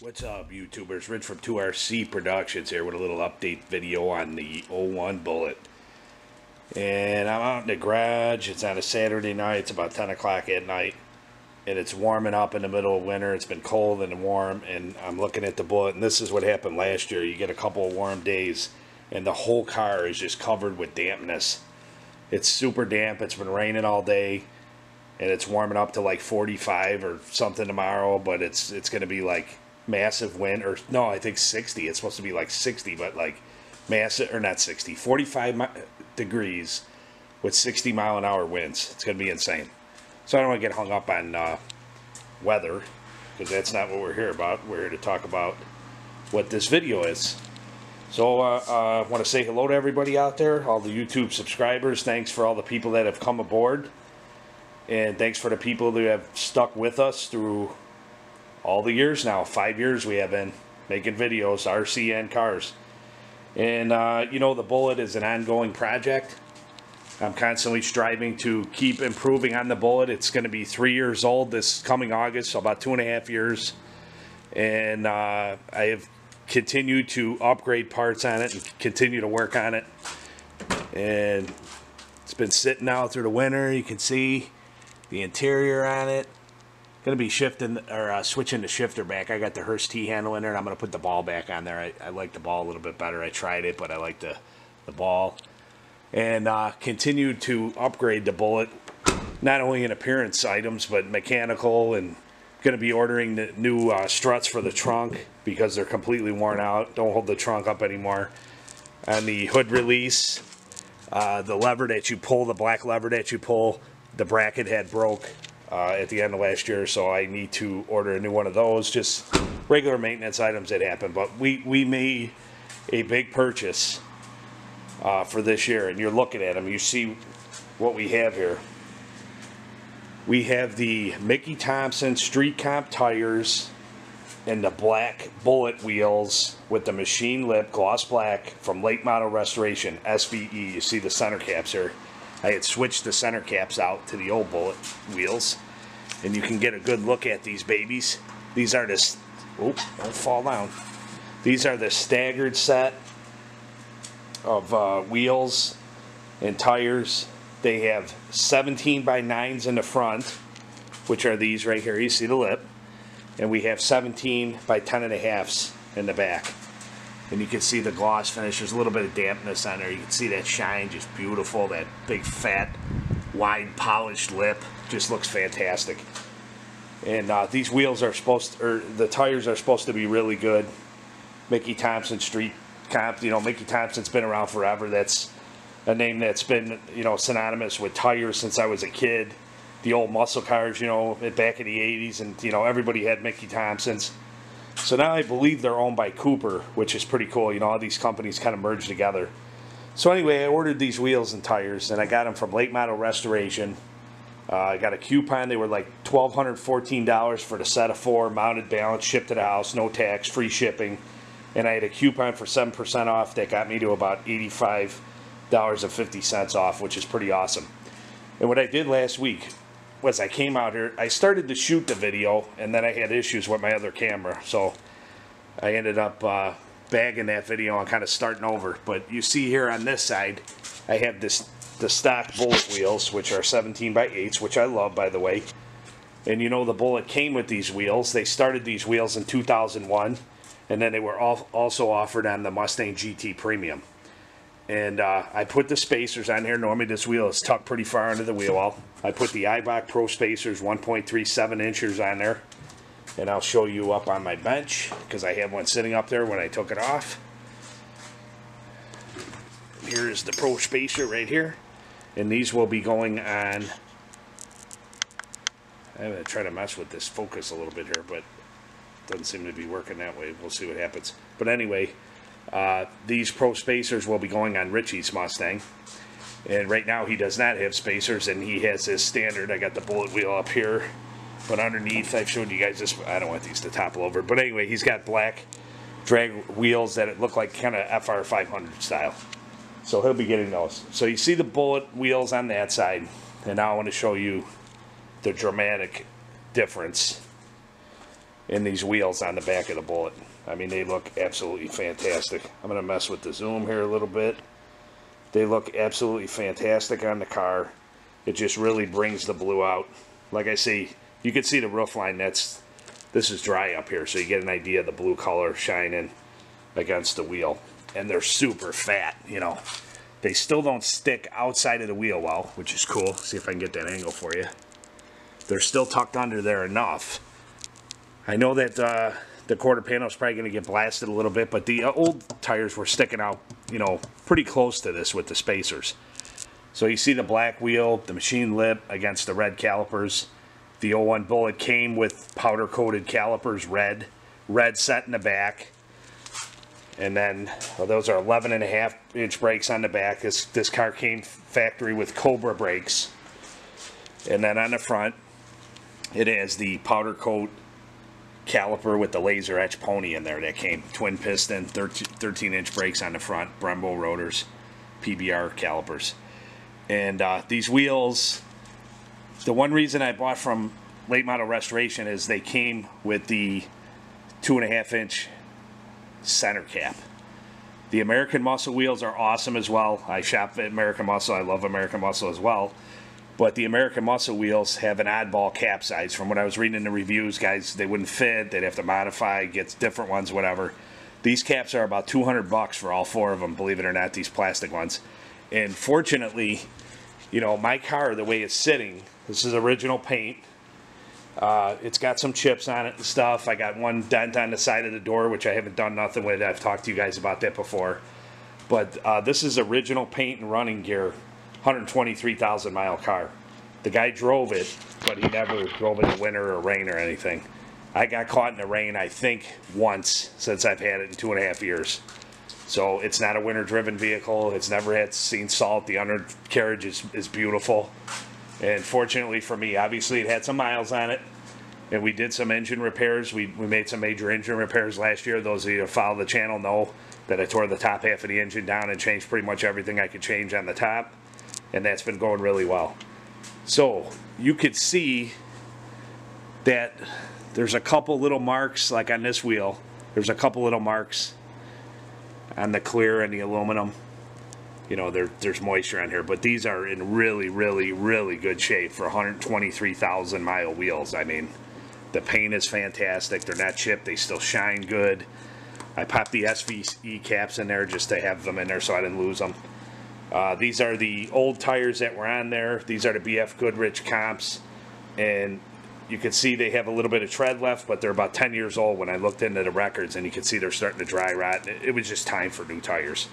What's up, YouTubers? Rich from 2RC Productions here with a little update video on the 01 Bullitt. And I'm out in the garage. It's on a Saturday night. It's about 10 o'clock at night. And it's warming up in the middle of winter. It's been cold and warm. And I'm looking at the Bullitt. And this is what happened last year. You get a couple of warm days. And the whole car is just covered with dampness. It's super damp. It's been raining all day. And it's warming up to like 45 or something tomorrow. But it's going to be like massive wind, or no, I think 60. It's supposed to be like 60, but like massive, or not 60, 45 degrees with 60-mile-an-hour winds. It's going to be insane. So I don't want to get hung up on weather, because that's not what we're here about. We're here to talk about what this video is. So I want to say hello to everybody out there, all the YouTube subscribers. Thanks for all the people that have come aboard. And thanks for the people who have stuck with us through all the years now. 5 years we have been making videos, RC and cars. And you know, the Bullitt is an ongoing project. I'm constantly striving to keep improving on the Bullitt. It's going to be 3 years old this coming August, so about 2.5 years. And I have continued to upgrade parts on it and continue to work on it. And it's been sitting out through the winter. You can see the interior on it. Going to be shifting or switching the shifter back. I got the Hurst T handle in there, and I'm going to put the ball back on there. I like the ball a little bit better. I tried it, but I like the ball. And continue to upgrade the Bullitt, not only in appearance items, but mechanical, and going to be ordering the new struts for the trunk because they're completely worn out. Don't hold the trunk up anymore. On the hood release, the lever that you pull, the black lever that you pull, the bracket had broke at the end of last year, so I need to order a new one of those. Just regular maintenance items that happen. But we made a big purchase for this year, and you're looking at them. You see what we have here. We have the Mickey Thompson Street Comp tires and the black Bullitt wheels with the machine lip gloss black from Late Model Restoration, SVE. You see the center caps here. I had switched the center caps out to the old Bullitt wheels, and you can get a good look at these babies. These are the, oh, don't fall down. These are the Staggered set of wheels and tires. They have 17x9s in the front, which are these right here. You see the lip. And we have 17x10.5s in the back. And you can see the gloss finish. There's a little bit of dampness on there. You can see that shine, just beautiful. That big, fat, wide, polished lip just looks fantastic. And these wheels are supposed to, or the tires are supposed to be really good. Mickey Thompson Street Comp. You know, Mickey Thompson's been around forever. That's a name that's been, you know, synonymous with tires since I was a kid. The old muscle cars, you know, back in the 80s, and, you know, everybody had Mickey Thompsons. So now I believe they're owned by Cooper, which is pretty cool. You know, all these companies kind of merge together. So anyway, I ordered these wheels and tires, and I got them from Late Model Restoration. I got a coupon. They were like $1,214 for the set of 4, mounted balance, shipped to the house, no tax, free shipping. And I had a coupon for 7% off that got me to about $85.50 off, which is pretty awesome. And what I did last week was I came out here, I started to shoot the video, and then I had issues with my other camera, so I ended up bagging that video and kind of starting over. But you see here on this side, I have the stock Bullitt wheels, which are 17x8s, which I love, by the way. And you know, the Bullitt came with these wheels. They started these wheels in 2001, and then they were also offered on the Mustang GT Premium. And I put the spacers on here. Normally this wheel is tucked pretty far under the wheel well. I put the Ibach Pro spacers, 1.37 inches on there. And I'll show you up on my bench, because I have one sitting up there when I took it off. Here's the Pro spacer right here. And these will be going on. I'm going to try to mess with this focus a little bit here, but it doesn't seem to be working that way. We'll see what happens. But anyway, these Pro spacers will be going on Richie's Mustang. And right now he does not have spacers, and he has his standard. I got the Bullitt wheel up here, but underneath I've showed you guys this. I don't want these to topple over, but anyway, he's got black drag wheels that it look like kind of FR 500 style. So he'll be getting those. So you see the Bullitt wheels on that side, and now I want to show you the dramatic difference in these wheels on the back of the Bullitt. I mean, they look absolutely fantastic. I'm going to mess with the zoom here a little bit. They look absolutely fantastic on the car. It just really brings the blue out. Like I say, you can see the roof line. This is dry up here, so you get an idea of the blue color shining against the wheel. And they're super fat, you know. They still don't stick outside of the wheel well, which is cool. See if I can get that angle for you. They're still tucked under there enough. I know that the quarter panel is probably going to get blasted a little bit, but the old tires were sticking out, you know, pretty close to this with the spacers. So you see the black wheel, the machine lip against the red calipers. The 01 Bullitt came with powder-coated calipers, red set in the back. And then, well, those are 11.5-inch brakes on the back. This car came factory with Cobra brakes. And then on the front, it has the powder coat caliper with the laser etch pony in there that came. Twin piston, 13-inch brakes on the front, Brembo rotors, PBR calipers. And these wheels, the one reason I bought from Late Model Restoration is they came with the 2.5-inch center cap. The American Muscle wheels are awesome as well. I shop at American Muscle. I love American Muscle as well. But the American Muscle wheels have an oddball cap size. From what I was reading in the reviews, guys, they wouldn't fit. They'd have to modify, get different ones, whatever. These caps are about $200 for all 4 of them, believe it or not, these plastic ones. And fortunately, you know, my car, the way it's sitting, this is original paint. It's got some chips on it and stuff. I got one dent on the side of the door, which I haven't done nothing with. I've talked to you guys about that before. But this is original paint and running gear. 123,000 mile car. The guy drove it, but he never drove it in winter or rain or anything. I got caught in the rain, I think, once since I've had it in 2.5 years. So it's not a winter driven vehicle. It's never seen salt. The undercarriage is beautiful. And fortunately for me, obviously it had some miles on it. And we did some engine repairs. We made some major engine repairs last year. Those of you who follow the channel know that I tore the top half of the engine down and changed pretty much everything I could change on the top. And that's been going really well. So you could see that there's a couple little marks, like on this wheel. There's a couple little marks on the clear and the aluminum. You know, there's moisture on here, but these are in really, really, really good shape for 123,000 mile wheels. I mean, the paint is fantastic. They're not chipped. They still shine good. I popped the SVE caps in there just to have them in there so I didn't lose them. These are the old tires that were on there. These are the BF Goodrich comps, and you can see they have a little bit of tread left, but they're about 10 years old when I looked into the records, and you can see they're starting to dry rot. It was just time for new tires.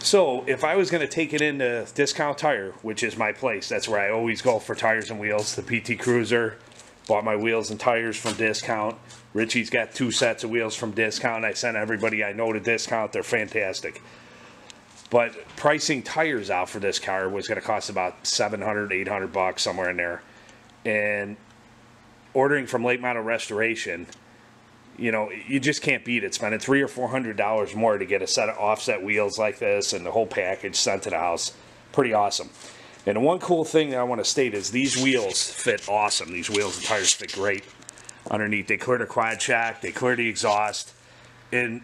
So if I was going to take it into Discount Tire, which is my place, that's where I always go for tires and wheels, the PT Cruiser, bought my wheels and tires from Discount. Richie's got 2 sets of wheels from Discount. I sent everybody I know to Discount. They're fantastic. But pricing tires out for this car was going to cost about $700, $800, somewhere in there. And ordering from Late Model Restoration, you know, you just can't beat it. Spending $300 or $400 more to get a set of offset wheels like this and the whole package sent to the house. Pretty awesome. And the one cool thing that I want to state is these wheels fit awesome. These wheels and tires fit great underneath. They clear the quad shock. They clear the exhaust. And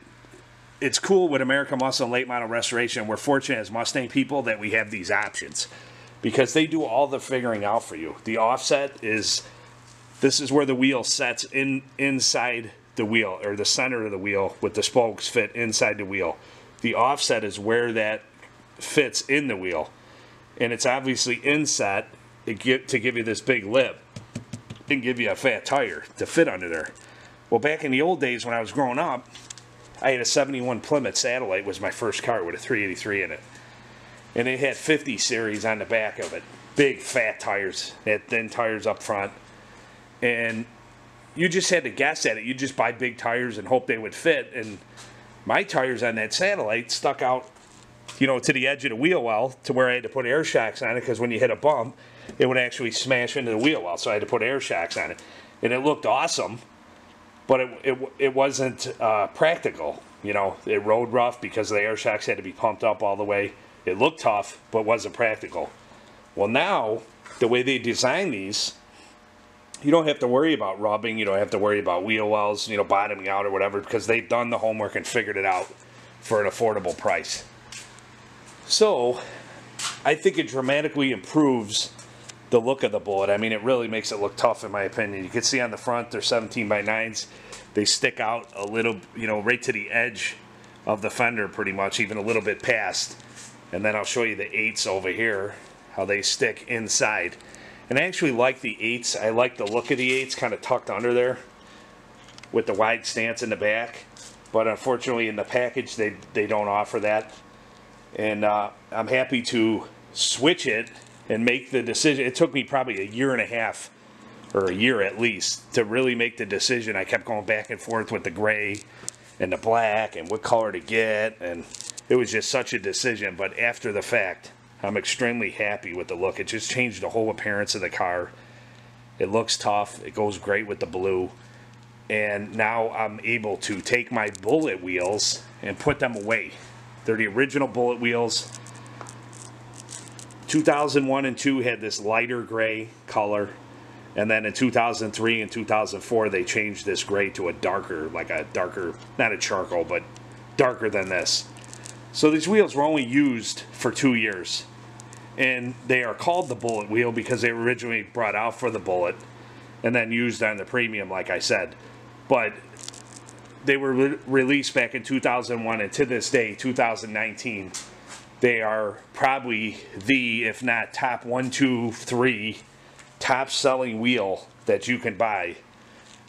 it's cool with American Muscle and Late Model Restoration. We're fortunate as Mustang people that we have these options because they do all the figuring out for you. The offset is, this is where the wheel sets inside the wheel, or the center of the wheel with the spokes fit inside the wheel. The offset is where that fits in the wheel. And it's obviously inset to give you this big lip and give you a fat tire to fit under there. Well, back in the old days when I was growing up, I had a 71 Plymouth Satellite, was my first car with a 383 in it. And it had 50 series on the back of it. Big, fat tires. It had thin tires up front. And you just had to guess at it. You just buy big tires and hope they would fit. And my tires on that Satellite stuck out, you know, to the edge of the wheel well to where I had to put air shocks on it because when you hit a bump, it would actually smash into the wheel well. So I had to put air shocks on it. And it looked awesome. But it wasn't practical, you know. It rode rough because the air shocks had to be pumped up all the way. It looked tough, but wasn't practical. Well, now, the way they design these you don't have to worry about rubbing. You don't have to worry about wheel wells, you know, bottoming out or whatever, because they've done the homework and figured it out for an affordable price. So I think it dramatically improves the look of the Bullitt. I mean, it really makes it look tough, in my opinion. You can see on the front, they're 17x9s. They stick out a little, you know, right to the edge of the fender pretty much, even a little bit past. And then I'll show you the 8s over here, how they stick inside. And I actually like the 8s. I like the look of the 8s kind of tucked under there with the wide stance in the back. But unfortunately in the package they don't offer that. And I'm happy to switch it and make the decision. It took me probably a year and a half, or a year at least, to really make the decision. I kept going back and forth with the gray and the black and what color to get, and it was just such a decision. But after the fact, I'm extremely happy with the look. It just changed the whole appearance of the car. It looks tough. It goes great with the blue. And now I'm able to take my Bullitt wheels and put them away. They're the original Bullitt wheels. 2001 and 2 had this lighter gray color, and then in 2003 and 2004 they changed this gray to a darker, like a darker, not a charcoal, but darker than this. So these wheels were only used for 2 years, and they are called the Bullitt wheel because they were originally brought out for the Bullitt and then used on the premium, like I said. But they were released back in 2001, and to this day, 2019, they are probably the, if not top 1, 2, 3 top selling wheel that you can buy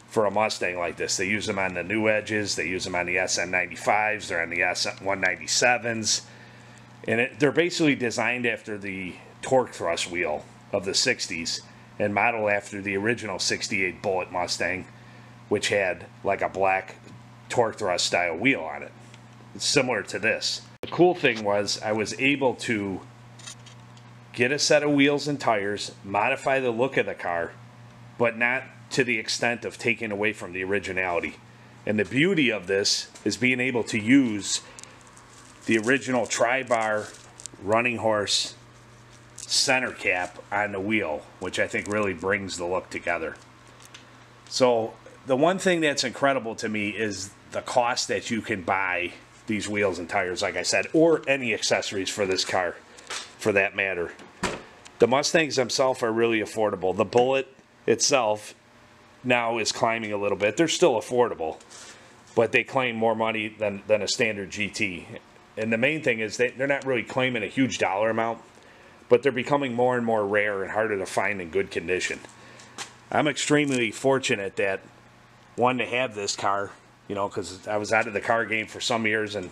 for a Mustang like this. They use them on the new edges, they use them on the SN95s, they're on the S197s, and they're basically designed after the torque thrust wheel of the 60s and modeled after the original 68 Bullitt Mustang, which had like a black torque thrust style wheel on it. It's similar to this. The cool thing was I was able to get a set of wheels and tires, modify the look of the car, but not to the extent of taking away from the originality. And the beauty of this is being able to use the original tri-bar running horse center cap on the wheel, which I think really brings the look together. So the one thing that's incredible to me is the cost that you can buy these wheels and tires, like I said, or any accessories for this car, for that matter. The Mustangs themselves are really affordable. The Bullitt itself now is climbing a little bit. They're still affordable, but they claim more money than a standard GT. And the main thing is they're not really claiming a huge dollar amount, but they're becoming more and more rare and harder to find in good condition. I'm extremely fortunate that, one, to have this car, you know, because I was out of the car game for some years, and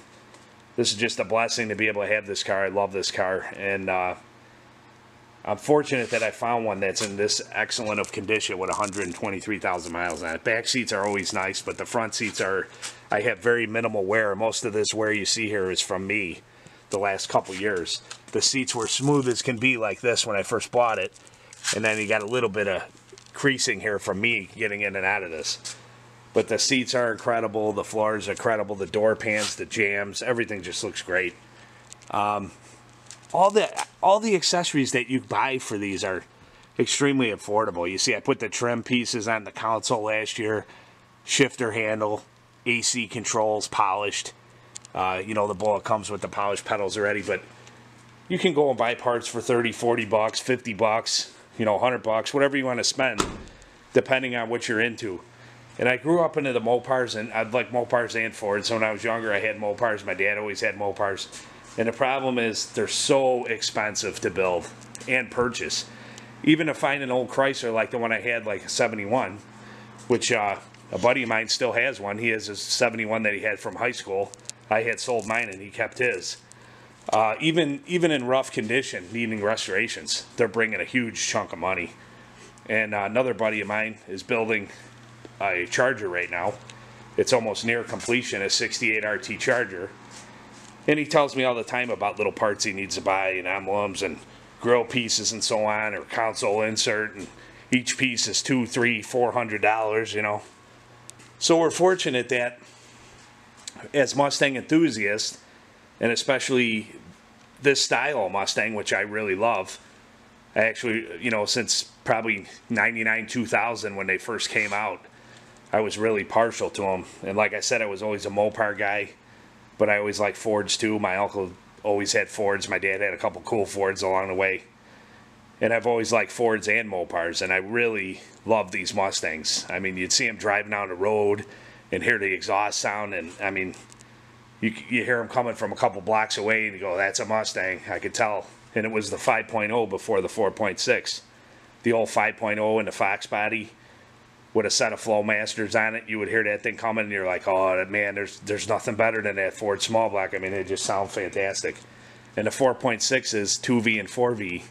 this is just a blessing to be able to have this car. I love this car, and I'm fortunate that I found one that's in this excellent of condition with 123,000 miles on it. Back seats are always nice, but the front seats are, I have very minimal wear. Most of this wear you see here is from me the last couple years. The seats were smooth as can be like this when I first bought it, and then you got a little bit of creasing here from me getting in and out of this. But the seats are incredible, the floors are incredible, the door pans, the jams, everything just looks great. All the accessories that you buy for these are extremely affordable. You see, I put the trim pieces on the console last year, shifter handle, AC controls, polished. You know, the Bullitt comes with the polished pedals already, but you can go and buy parts for 30, 40 bucks, 50 bucks, you know, 100 bucks, whatever you want to spend, depending on what you're into. And I grew up into the Mopars, and I'd like Mopars and Fords. So when I was younger, I had Mopars. My dad always had Mopars. And the problem is they're so expensive to build and purchase. Even to find an old Chrysler like the one I had, like a 71, which a buddy of mine still has one. He has a 71 that he had from high school. I had sold mine, and he kept his. Even in rough condition, needing restorations, they're bringing a huge chunk of money. And another buddy of mine is building a Charger right now. It's almost near completion, a 68 RT Charger. And he tells me all the time about little parts he needs to buy, and emblems and grill pieces and so on, or console insert, and each piece is $200, $300, $400, you know. So we're fortunate that as Mustang enthusiasts, and especially this style of Mustang, which I really love, I actually, you know, since probably 99, 2000 when they first came out. I was really partial to them. And like I said, I was always a Mopar guy, but I always liked Fords too. My uncle always had Fords. My dad had a couple cool Fords along the way. And I've always liked Fords and Mopars, and I really love these Mustangs. I mean, you'd see them driving down the road and hear the exhaust sound, and I mean, you hear them coming from a couple blocks away, and you go, that's a Mustang. I could tell. And it was the 5.0 before the 4.6. The old 5.0 and the Fox body with a set of Flowmasters on it. You would hear that thing coming, and you're like, oh, man, there's nothing better than that Ford small block. I mean, they just sound fantastic. And the 4.6s, 2V and 4V,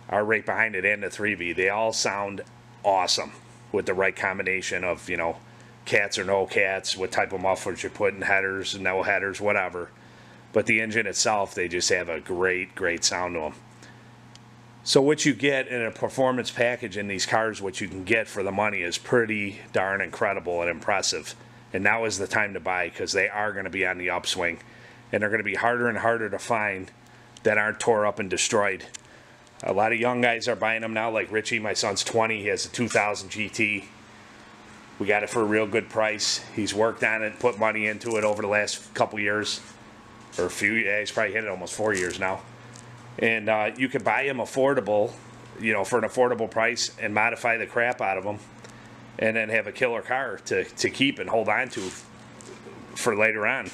are right behind it, and the 3V. They all sound awesome with the right combination of, you know, cats or no cats, what type of mufflers you're putting, headers, no headers, whatever. But the engine itself, they just have a great, great sound to them. So what you get in a performance package in these cars, what you can get for the money is pretty darn incredible and impressive. And now is the time to buy, because they are going to be on the upswing. And they're going to be harder and harder to find that aren't tore up and destroyed. A lot of young guys are buying them now, like Richie. My son's 20. He has a 2000 GT. We got it for a real good price. He's worked on it, put money into it over the last couple years. Or a few, yeah, he's probably hit it almost 4 years now. And you could buy him affordable, you know, for an affordable price and modify the crap out of them. And then have a killer car to keep and hold on to for later on.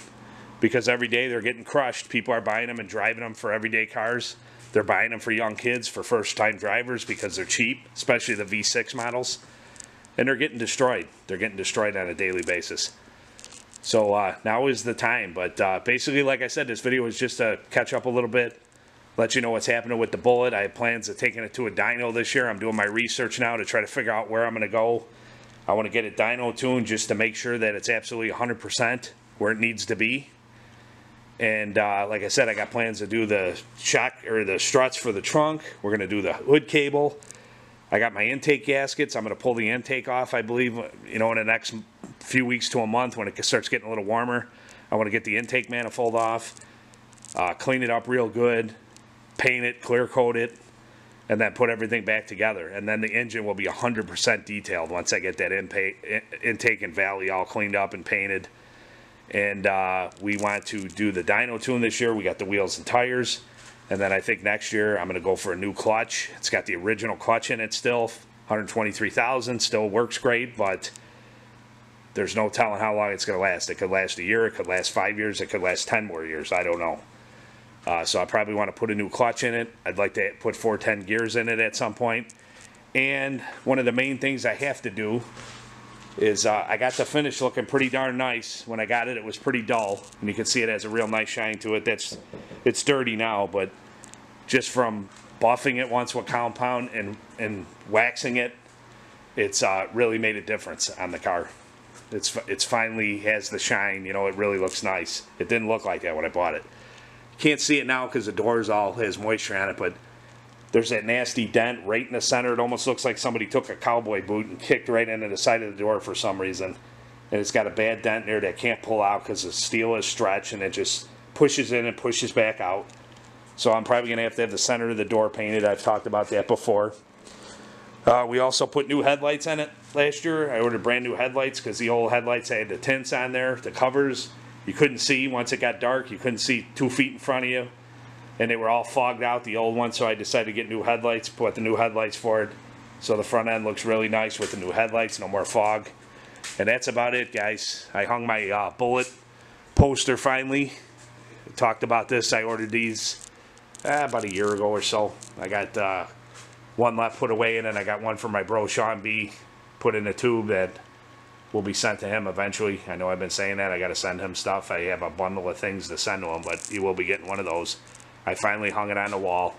Because every day they're getting crushed. People are buying them and driving them for everyday cars. They're buying them for young kids, for first-time drivers, because they're cheap, especially the V6 models. And they're getting destroyed. They're getting destroyed on a daily basis. So now is the time. But basically, like I said, this video is just to catch up a little bit, let you know what's happening with the Bullitt. I have plans of taking it to a dyno this year. I'm doing my research now to try to figure out where I'm going to go. I want to get it dyno tuned just to make sure that it's absolutely 100% where it needs to be. And like I said, I got plans to do the shock or the struts for the trunk. We're going to do the hood cable. I got my intake gaskets. I'm going to pull the intake off, I believe, you know, in the next few weeks to a month when it starts getting a little warmer. I want to get the intake manifold off, clean it up real good, paint it, clear coat it, and then put everything back together. And then the engine will be 100% detailed once I get that intake and valley all cleaned up and painted. And we want to do the dyno tune this year. We got the wheels and tires. And then I think next year I'm going to go for a new clutch. It's got the original clutch in it still, 123,000, still works great, but there's no telling how long it's going to last. It could last a year, it could last 5 years, it could last 10 more years, I don't know. So I probably want to put a new clutch in it. I'd like to put 410 gears in it at some point. And one of the main things I have to do is I got the finish looking pretty darn nice. When I got it, it was pretty dull, and you can see it has a real nice shine to it. It's dirty now, but just from buffing it once with compound and waxing it, it's really made a difference on the car. It's finally has the shine. You know, it really looks nice. It didn't look like that when I bought it. Can't see it now because the doors all has moisture on it, but there's that nasty dent right in the center. It almost looks like somebody took a cowboy boot and kicked right into the side of the door for some reason. And it's got a bad dent there that can't pull out because the steel is stretched and it just pushes in and pushes back out. So I'm probably going to have the center of the door painted. I've talked about that before. We also put new headlights on it last year. I ordered brand new headlights because the old headlights had the tints on there, the covers. You couldn't see once it got dark. You couldn't see 2 feet in front of you. And they were all fogged out, the old ones, so I decided to get new headlights, put the new headlights for it. So the front end looks really nice with the new headlights, no more fog. And that's about it, guys. I hung my Bullitt poster finally. I talked about this. I ordered these about a year ago or so. I got one left put away, and then I got one for my bro Sean B. put in a tube that will be sent to him eventually. I know I've been saying that. I got to send him stuff. I have a bundle of things to send to him, but he will be getting one of those. I finally hung it on the wall,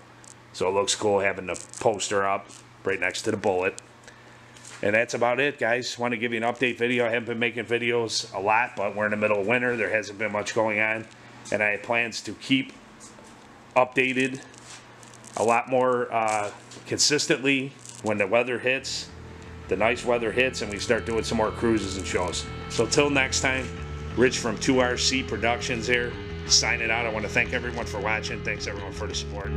so it looks cool having the poster up right next to the Bullitt. And that's about it, guys. Want to give you an update video. I haven't been making videos a lot, but we're in the middle of winter. There hasn't been much going on, and I have plans to keep updated a lot more consistently when the weather hits, the nice weather hits, and we start doing some more cruises and shows. So till next time, Rich from 2RC Productions here, signing out. I want to thank everyone for watching. Thanks everyone for the support.